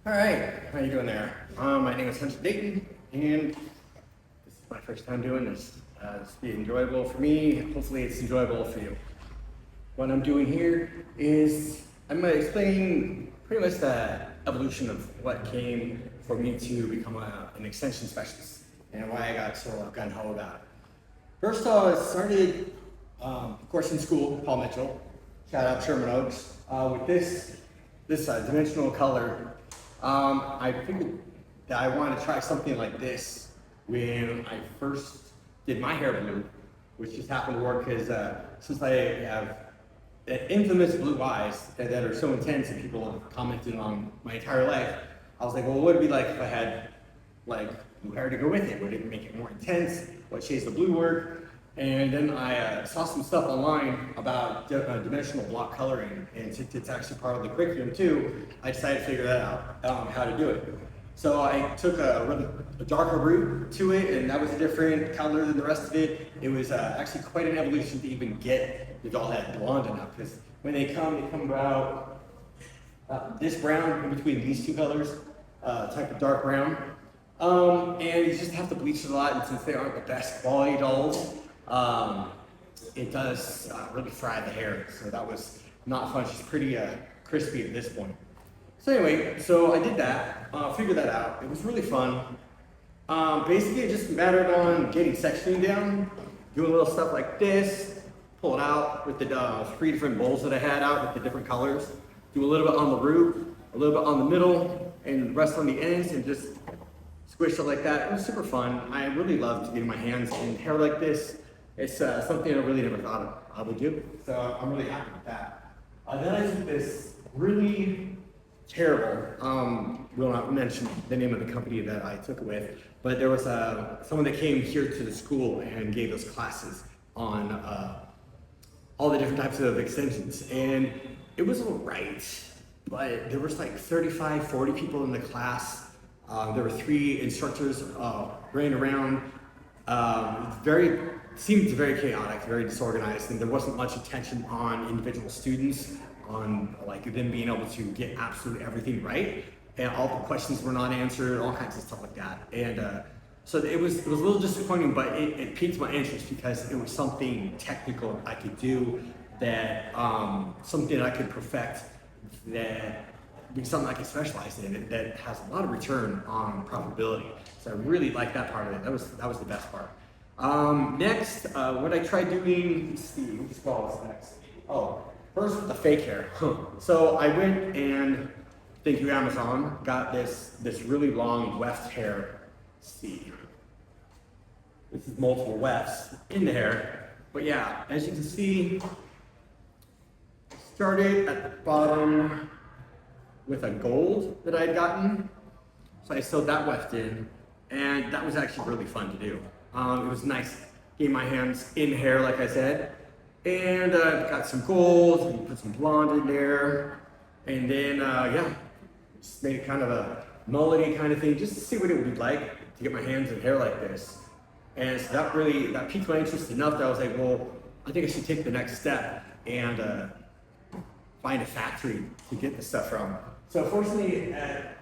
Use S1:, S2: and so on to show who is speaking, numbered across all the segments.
S1: All right, how you doing there? My name is Hunter Dayton, and this is my first time doing this. This will be enjoyable for me. Hopefully it's enjoyable for you. What I'm doing here is I'm explaining pretty much the evolution of what came for me to become an extension specialist and why I got so gung-ho about it. First of all, I started, of course, in school, Paul Mitchell. Shout out Sherman Oaks. With this dimensional color, I figured that I wanted to try something like this when I first did my hair blue, which just happened to work because since I have infamous blue eyes that are so intense and people have commented on my entire life, I was like, well, what would it be like if I had like blue hair to go with it? Would it make it more intense? What shades of blue work? And then I saw some stuff online about dimensional block coloring, and since it's actually part of the curriculum too, I decided to figure that out, how to do it. So I took a darker route to it, and that was a different color than the rest of it. It was actually quite an evolution to even get the doll head blonde enough, because when they come about this brown in between these two colors, type of dark brown. And you just have to bleach it a lot, and since they aren't the best quality dolls, it does really fry the hair, so that was not fun. She's pretty crispy at this point. So anyway, so I did that, figured that out. It was really fun. Basically, it just mattered on getting sectioning down, doing little stuff like this, pull it out with the 3 different bowls that I had out with the different colors, do a little bit on the root, a little bit on the middle, and the rest on the ends, and just squish it like that. It was super fun. I really loved getting my hands in hair like this. It's something I really never thought I would do, so I'm really happy with that. Then I took this really terrible, will not mention the name of the company that I took it with, but there was someone that came here to the school and gave us classes on all the different types of extensions, and it was all right, but there was like 35, 40 people in the class. There were 3 instructors running around. Seemed very chaotic, very disorganized, and there wasn't much attention on individual students, on like them being able to get absolutely everything right, and all the questions were not answered, all kinds of stuff like that. And so it was a little disappointing, but it piqued my interest because it was something technical I could do, that something that I could perfect, that be something I could specialize in, that has a lot of return on profitability. So I really liked that part of it. That was the best part. Next, what I tried doing, let's see, which ball is next? Oh, first with the fake hair. So I went and, thank you Amazon, got this really long weft hair. Let's see. This is multiple wefts in the hair. But yeah, as you can see, started at the bottom with a gold that I had gotten. So I sewed that weft in, and that was actually really fun to do. It was nice getting my hands in hair, like I said, and got some gold, and put some blonde in there, and then yeah, just made it kind of a mullety kind of thing, just to see what it would be like to get my hands in hair like this. And so that piqued my interest enough that I was like, well, I think I should take the next step and find a factory to get this stuff from. So fortunately, at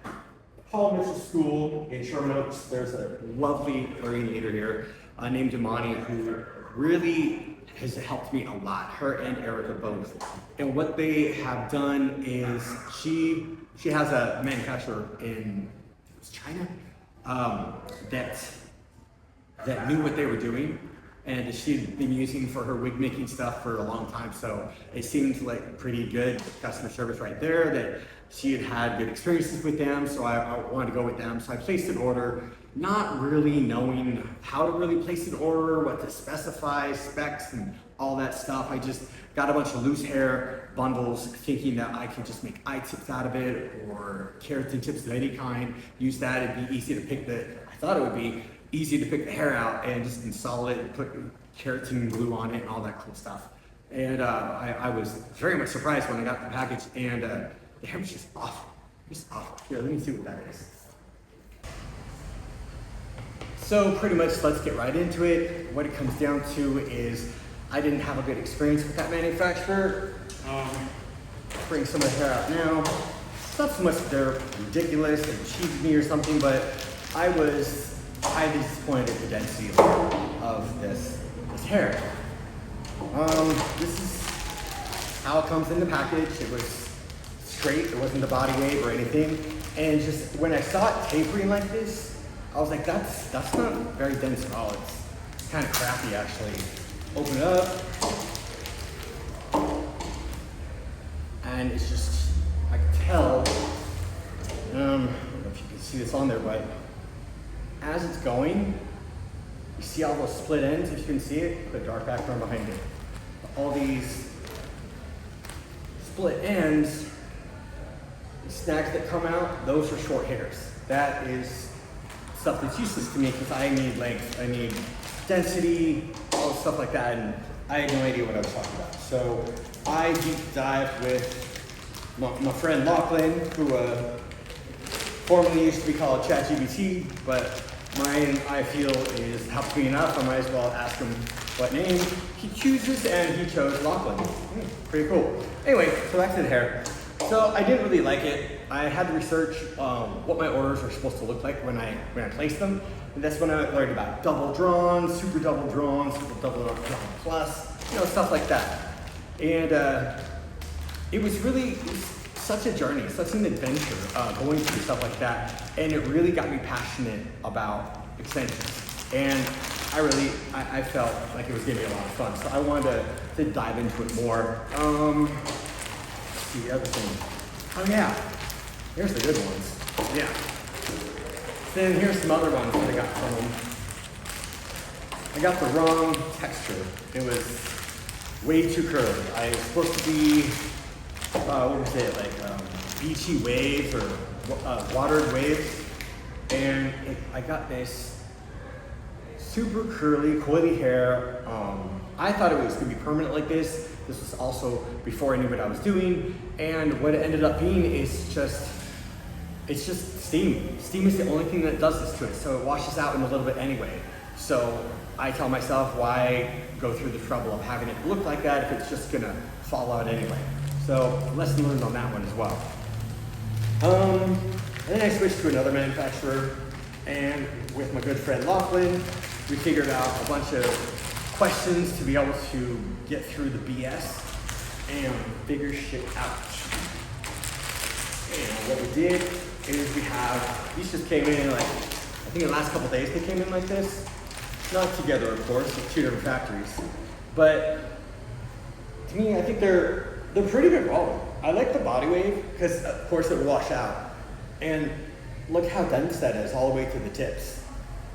S1: Paul Mitchell School in Sherman Oaks, there's a lovely learning leader here named Imani, who really has helped me a lot, her and Erica both. And what they have done is she has a manufacturer in China that knew what they were doing, and she'd been using for her wig making stuff for a long time, so it seemed like pretty good customer service right there, that she had good experiences with them, so I wanted to go with them. So I placed an order, not really knowing how to really place an order, what to specify, specs, and all that stuff. I just got a bunch of loose hair bundles, thinking that I could just make eye tips out of it, or keratin tips of any kind, use that. It'd be easy to pick I thought it would be easy to pick the hair out and just install it and put keratin glue on it and all that cool stuff. And I was very much surprised when I got the package, and the hair was just awful. Just awful. Here, let me see what that is. So pretty much, let's get right into it. What it comes down to is I didn't have a good experience with that manufacturer. Bring some of the hair out now. It's not so much that they're ridiculous or cheated me or something, but I was highly disappointed at the density of this hair. This is how it comes in the package. It was straight, it wasn't the body wave or anything. And just when I saw it tapering like this, I was like, that's not very dense at all. It's kind of crappy actually. Open it up. And it's just, I can tell, I don't know if you can see this on there, but as it's going, you see all those split ends, if you can see it, put a dark background behind it. All these split ends, the snags that come out, those are short hairs. That is stuff that's useless to me because I need length, I need density, all stuff like that, and I had no idea what I was talking about. So I deep dived with my friend Lachlan, who formerly used to be called ChatGPT, but mine, I feel, is helped me enough. I might as well ask him what name he chooses, and he chose Lachlan. Pretty cool. Anyway, so back to the hair. So I didn't really like it. I had to research what my orders are supposed to look like when I placed them. And that's when I learned about double drawn, super double drawn drawn plus, stuff like that. And it was such a journey, such an adventure going through stuff like that. And it really got me passionate about extensions. And I felt like it was gonna be a lot of fun. So I wanted to dive into it more. Let's see the other thing. Oh yeah, here's the good ones. Yeah. Then here's some other ones that I got from them. I got the wrong texture. It was way too curly. I was supposed to be, what was it, like beachy waves or watered waves. And I got this super curly, coily hair. I thought it was gonna be permanent like this. This was also before I knew what I was doing. And what it ended up being is it's just steam. Steam is the only thing that does this to it. So it washes out in a little bit anyway. So I tell myself, why go through the trouble of having it look like that if it's just gonna fall out anyway. So lesson learned on that one as well. And then I switched to another manufacturer, and with my good friend Lachlan, we figured out a bunch of questions to be able to get through the BS and figure shit out. And what we did is these just came in like, I think in the last couple days they came in like this. Not together, of course, with two different factories. But to me, I think they're pretty good quality. I like the body wave because of course it will wash out. And look how dense that is all the way to the tips.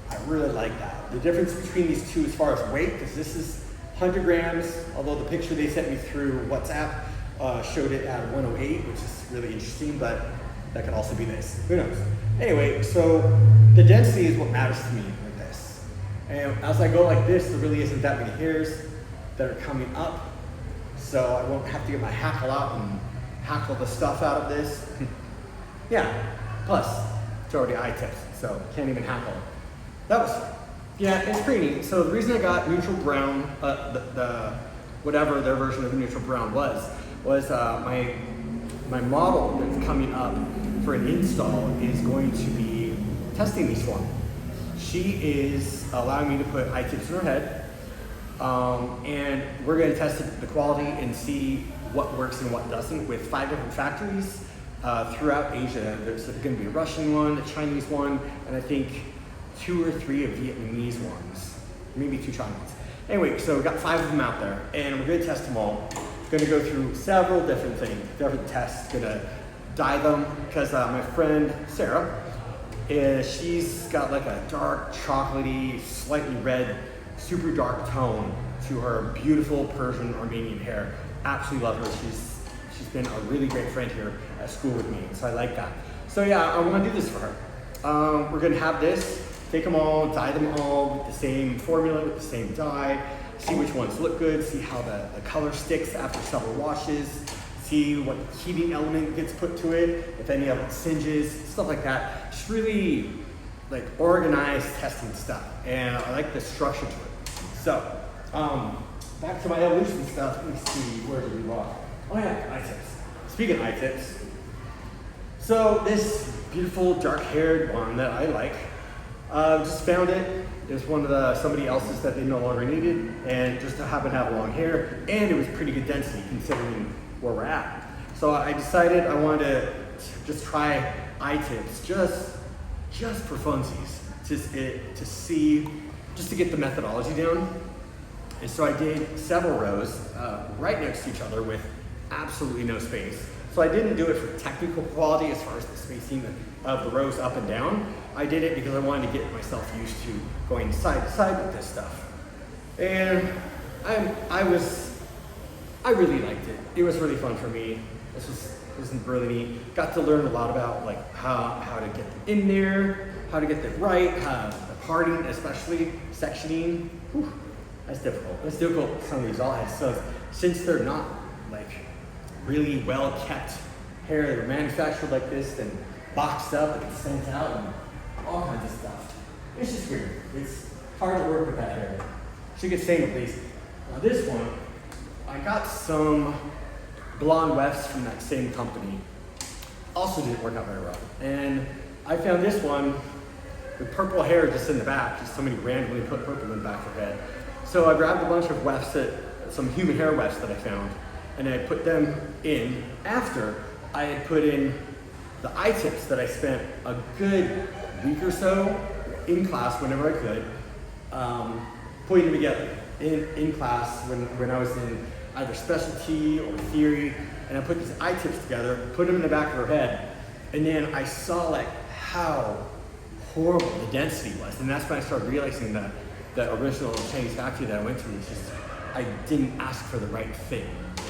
S1: I really like that. The difference between these two as far as weight, because this is 100 grams, although the picture they sent me through WhatsApp showed it at 108, which is really interesting, but that could also be this. Who knows? Anyway, so the density is what matters to me with this. And as I go like this, there really isn't that many hairs that are coming up, so I won't have to get my hackle out and hackle the stuff out of this. Yeah, plus it's already eye tips, so can't even hackle. That was, yeah, it's pretty neat. So the reason I got neutral brown, whatever their version of neutral brown was my model that's coming up for an install is going to be testing these for me. She is allowing me to put eye tips in her head, and we're going to test the quality and see what works and what doesn't with 5 different factories throughout Asia. There's going to be a Russian one, a Chinese one, and I think 2 or 3 of Vietnamese ones, maybe 2 Chinese. Anyway, so we've got 5 of them out there, and we're going to test them all. Going to go through several different things, different tests. Going to dye them because my friend Sarah, she's got like a dark, chocolatey, slightly red, super dark tone to her beautiful Persian Armenian hair. Absolutely love her. She's been a really great friend here at school with me, so I like that. So yeah, I want to do this for her. We're going to have this. Take them all, dye them all with the same formula, with the same dye, see which ones look good, see how the color sticks after several washes, see what heating element gets put to it, if any of it singes, stuff like that. Just really like organized testing stuff, and I like the structure to it. So, back to my evolution stuff. Let me see, where did we walk? Oh yeah, eye tips. Speaking of eye tips, So this beautiful dark-haired one that I like, just found it. It was one of somebody else's that they no longer needed, and just happened to have long hair, and it was pretty good density considering where we're at. So I decided I wanted to just try eye tips, just for funsies, to see, just to get the methodology down. And so I did several rows right next to each other with absolutely no space. So I didn't do it for technical quality as far as the spacing of the rows up and down. I did it because I wanted to get myself used to going side to side with this stuff. And I really liked it. It was really fun for me. This was really neat. Got to learn a lot about like how to get them in there, how to get them right, the parting, especially sectioning. Whew, that's difficult. It's difficult. Some of these all have stuff since they're not like really well kept hair. They were manufactured like this, then boxed up and sent out, and all kinds of stuff. It's just weird. It's hard to work with that hair. Should get stained at least. Now this one, I got some blonde wefts from that same company. Also didn't work out very well. And I found this one with purple hair just in the back. Just somebody randomly put purple in the back of her head. So I grabbed a bunch of wefts, some human hair wefts that I found, and I put them in after I had put in the eye tips that I spent a good week or so in class whenever I could, putting them together in class when I was in either specialty or theory, and I put these eye tips together, put them in the back of her head, and then I saw like how horrible the density was, and that's when I started realizing that the original Chinese factory that I went to was just, I didn't ask for the right thing.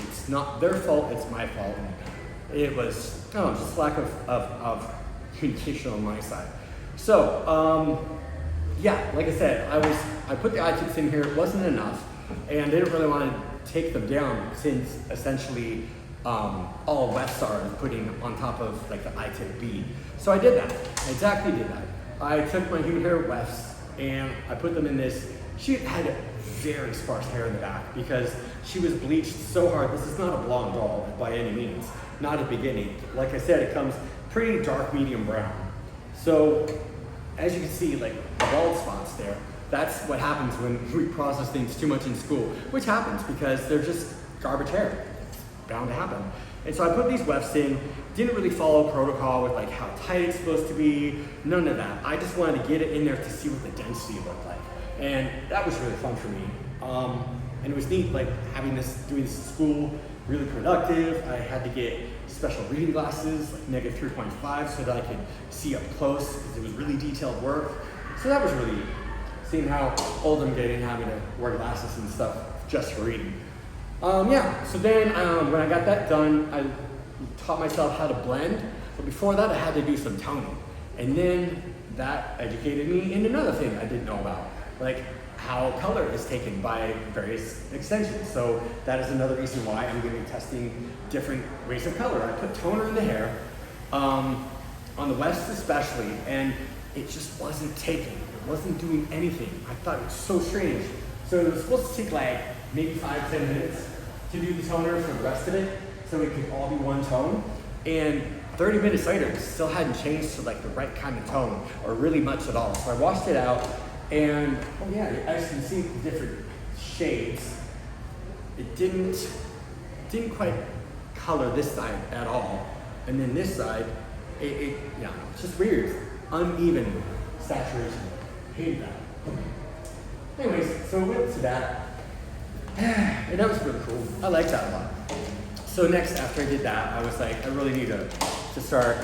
S1: It's not their fault, it's my fault. And it was, just lack of communication on my side. So, yeah, like I said, I put the eye tips in here, it wasn't enough, and I didn't really want to take them down since essentially all wefts are putting on top of like the eye tip bead. So I did that, I exactly did that. I took my human hair wefts and I put them in this. She had very sparse hair in the back because she was bleached so hard. This is not a blonde doll by any means, not at the beginning. Like I said, it comes pretty dark medium brown. So as you can see, like the bald spots there, that's what happens when we process things too much in school, which happens because they're just garbage hair. It's bound to happen. And so I put these wefts in, didn't really follow protocol with like how tight it's supposed to be, none of that. I just wanted to get it in there to see what the density looked like. And that was really fun for me. And it was neat, like doing this in school, really productive. I had to get special reading glasses, like -3.5, so that I could see up close, because it was really detailed work. So that was really neat, seeing how old I'm getting, having to wear glasses and stuff just for reading. Yeah, so then when I got that done, I taught myself how to blend, but before that I had to do some toning. And then that educated me in another thing I didn't know about, like how color is taken by various extensions. So that is another reason why I'm going to be testing different ways of color. I put toner in the hair, on the wefts especially, and it just wasn't taking. It wasn't doing anything. I thought it was so strange. So it was supposed to take like maybe 5-10 minutes to do the toner for the rest of it, so it could all be one tone. And 30 minutes later, it still hadn't changed to like the right kind of tone, or really much at all. So I washed it out, and oh yeah, as you can see the different shades, it didn't quite color this side at all. And then this side, yeah, it's just weird, uneven saturation. Hated that. Anyways, so we went to that, and that was really cool. I liked that a lot. So next, after I did that, I was like, I really need to start,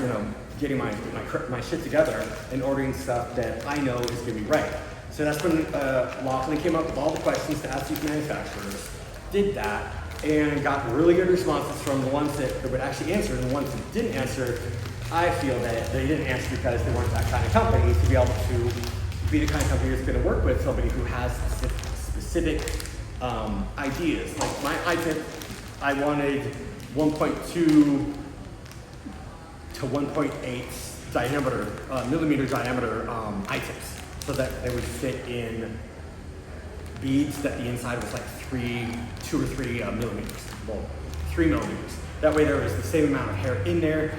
S1: getting my shit together and ordering stuff that I know is gonna be right. So that's when Lachlan came up with all the questions to ask these manufacturers. Did that, and got really good responses from the ones that would actually answer, and the ones that didn't answer, I feel that they didn't answer because they weren't that kind of company to be able to be the kind of company that's going to work with somebody who has specific ideas. Like my eye tip, I wanted 1.2 to 1.8 diameter, millimeter diameter eye tips, so that they would fit in beads that the inside was like 2 or 3 millimeters, well, 3 millimeters. That way there was the same amount of hair in there.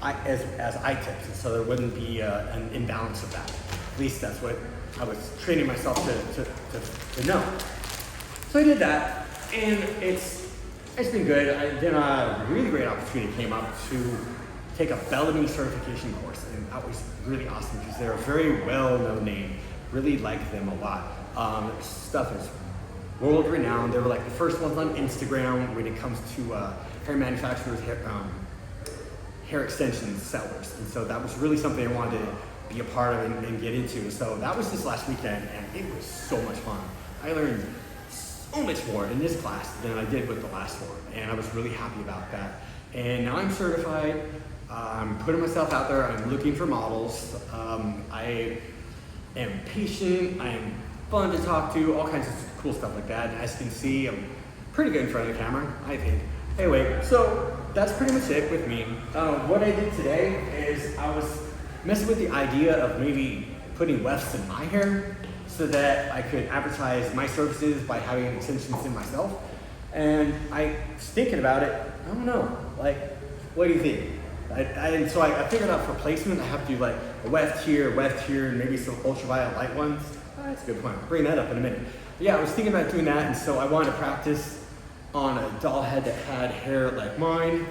S1: as eye tips, and so there wouldn't be an imbalance of that. At least that's what I was training myself to know. So I did that, and it's been good. Then a really great opportunity came up to take a Bellami certification course, and that was really awesome because they're a very well-known name. Really like them a lot. Their stuff is world renowned. They were like the first ones on Instagram when it comes to hair manufacturers, hair extension sellers, and so that was really something I wanted to be a part of and get into. So that was this last weekend, and it was so much fun. I learned so much more in this class than I did with the last one, and I was really happy about that. And now I'm certified. I'm putting myself out there. I'm looking for models. I am patient. I am fun to talk to. All kinds of cool stuff like that. As you can see, I'm pretty good in front of the camera, I think. Anyway, so that's pretty much it with me. What I did today is I was messing with the idea of maybe putting wefts in my hair so that I could advertise my services by having extensions in myself. And I was thinking about it. I don't know, like, what do you think? And so I figured out for placement, I have to do like a weft here, and maybe some ultraviolet light ones. That's a good point. I'll bring that up in a minute. But yeah, I was thinking about doing that, and so I wanted to practice on a doll head that had hair like mine.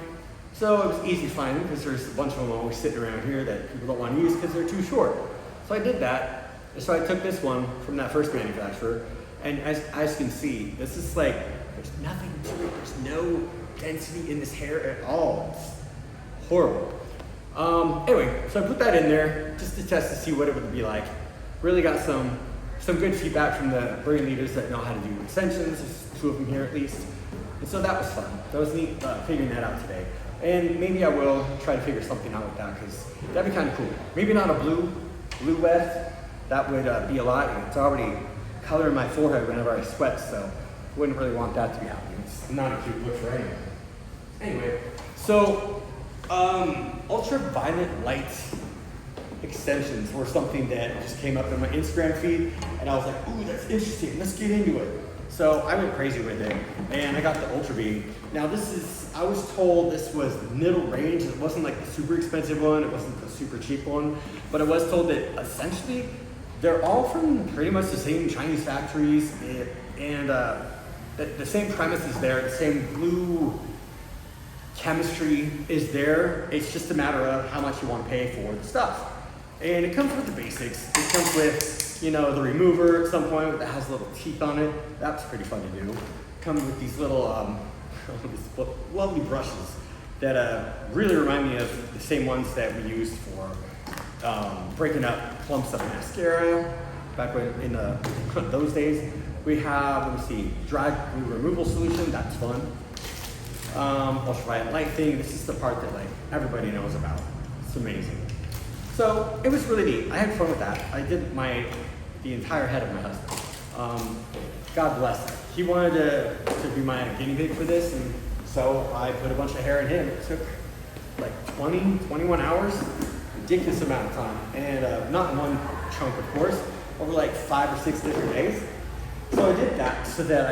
S1: So it was easy to find them because there's a bunch of them always sitting around here that people don't want to use because they're too short. So I did that. And so I took this one from that first manufacturer, and as you can see, this is like, there's nothing to it. There's no density in this hair at all. It's horrible. Anyway, so I put that in there just to test to see what it would be like. Really got some good feedback from the brain leaders that know how to do extensions. There's 2 of them here at least. And so that was fun. That was neat figuring that out today. And maybe I will try to figure something out with that because that'd be kind of cool. Maybe not a blue weft. That would be a lot. It's already coloring my forehead whenever I sweat, so wouldn't really want that to be happening. It's not a cute look for anyone. Anyway, so ultraviolet light extensions were something that just came up in my Instagram feed, and I was like, ooh, that's interesting, let's get into it. So I went crazy with it, and I got the Ultra Beam. Now I was told this was middle range. It wasn't like the super expensive one, it wasn't the super cheap one, but I was told that essentially they're all from pretty much the same Chinese factories, and the same premise is there, the same glue chemistry is there. It's just a matter of how much you want to pay for the stuff. And it comes with the basics. It comes with, the remover at some point that has little teeth on it. That's pretty fun to do. It comes with these little these lovely brushes that really remind me of the same ones that we used for breaking up clumps of mascara back in those days. We have, let me see, dry glue removal solution. That's fun. Ultraviolet light thing. This is the part that like everybody knows about. It's amazing. So it was really neat. I had fun with that. I did the entire head of my husband. God bless him. He wanted to be my guinea pig for this, and so I put a bunch of hair in him. It took like 21 hours, ridiculous amount of time, and not in one chunk, of course, over like 5 or 6 different days. So I did that so that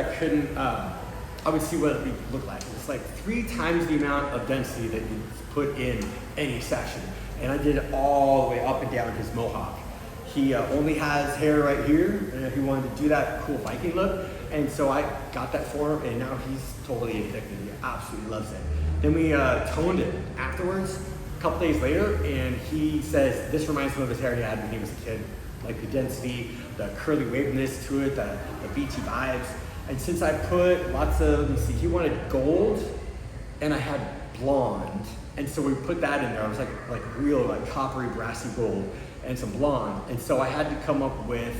S1: I would see what it would look like. It's like 3 times the amount of density that you put in any section. And I did it all the way up and down his mohawk. He only has hair right here, and he wanted to do that cool Viking look. And so I got that for him, and now he's totally addicted. He absolutely loves it. Then we toned it afterwards, a couple days later, and he says this reminds him of his hair he had when he was a kid. Like the density, the curly waviness to it, the BT vibes. And since I put lots of, let me see, he wanted gold, and I had blonde. And so we put that in there. I was like real, like coppery, brassy gold, and some blonde. And so I had to come up with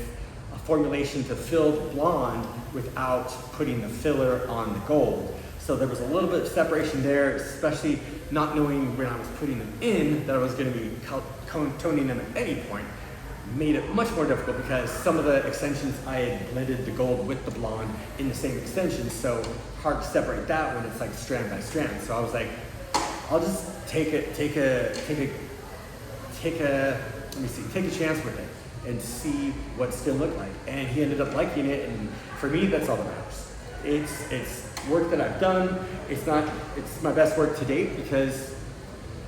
S1: a formulation to fill the blonde without putting the filler on the gold. So there was a little bit of separation there, especially not knowing when I was putting them in that I was going to be toning them at any point. Made it much more difficult because some of the extensions I had blended the gold with the blonde in the same extension, so hard to separate that when it's like strand by strand. So I was like, I'll just take a chance with it and see what it's gonna look like. And he ended up liking it, and for me, that's all that matters. It's work that I've done. It's my best work to date because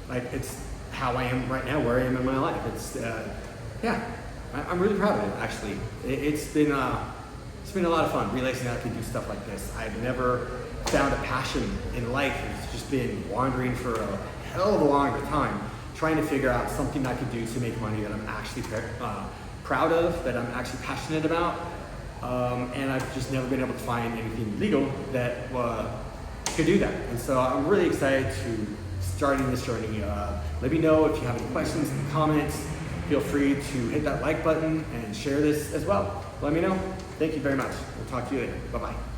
S1: like it's how I am right now, where I am in my life. It's, yeah, I'm really proud of it, actually. It's been a lot of fun realizing I can do stuff like this. I've never found a passion in life. It's just been wandering for a hell of a long time, trying to figure out something I could do to make money that I'm actually proud of, that I'm actually passionate about. And I've just never been able to find anything legal that could do that. And so I'm really excited to starting this journey. Let me know if you have any questions in the comments. Feel free to hit that like button and share this as well. Let me know. Thank you very much. We'll talk to you later. Bye-bye.